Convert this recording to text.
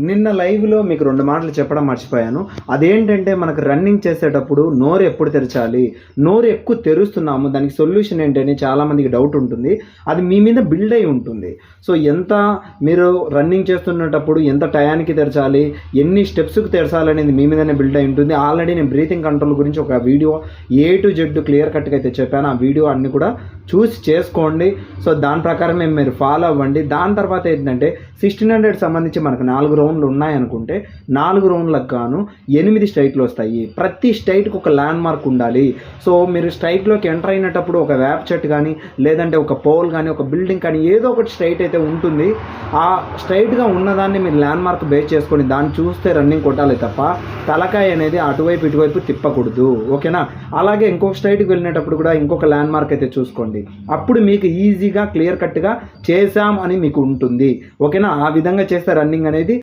నిన్న లైవ్లో మీకు 2 మాటలు చెప్పడం మర్చిపోయాను. అదేంటంటే మనకు రన్నింగ్ చేసేటప్పుడు నోరు ఎప్పుడు తెరచాలి, నోరు ఎక్కువ తెరుస్తున్నాము, దానికి సొల్యూషన్ ఏంటని చాలామందికి డౌట్ ఉంటుంది. అది మీ మీద బిల్డ్ అయి ఉంటుంది. సో ఎంత మీరు రన్నింగ్ చేస్తున్నప్పుడు ఎంత టయానికి తెరచాలి, ఎన్ని స్టెప్స్కి తెరచాలనేది మీ మీదనే బిల్డ్ అయి ఉంటుంది. ఆల్రెడీ నేను బ్రీతింగ్ కంట్రోల్ గురించి ఒక video A to Z clear కట్గా అయితే చెప్పాను. ఆ వీడియో అన్ని కూడా చూసి చేసుకోండి. సో దాని ప్రకారం మీరు ఫాలో అవ్వండి. దాని తర్వాత ఏంటంటే 1600 సంబంధించి మనకు 4 రౌండ్లు ఉన్నాయనుకుంటే 4 రౌండ్లకు గాను 8 స్ట్రైట్లు వస్తాయి. ప్రతి స్ట్రైట్కి ఒక ల్యాండ్ మార్క్ ఉండాలి. సో మీరు స్ట్రైట్లోకి ఎంటర్ అయినప్పుడు ఒక వేప చెట్టు కానీ, లేదంటే ఒక పోల్ కానీ, ఒక బిల్డింగ్ కానీ, ఏదో ఒకటి స్ట్రైట్ అయితే ఉంటుంది. ఆ స్ట్రైట్గా ఉన్నదాన్ని మీరు ల్యాండ్ మార్క్ బేస్ చేసుకొని దాన్ని చూస్తే రన్నింగ్ కొట్టాలి తప్ప తలకాయ అనేది అటువైపు ఇటువైపు తిప్పకూడదు. ఓకేనా? అలాగే ఇంకొక స్ట్రైట్కి వెళ్ళినప్పుడు కూడా ఇంకొక ల్యాండ్ మార్క్ అయితే చూసుకోండి. అప్పుడు మీకు ఈజీగా క్లియర్ కట్గా చేసాం అని మీకు ఉంటుంది. ఓకేనా? ఆ విధంగా చేస్తే రన్నింగ్ అనేది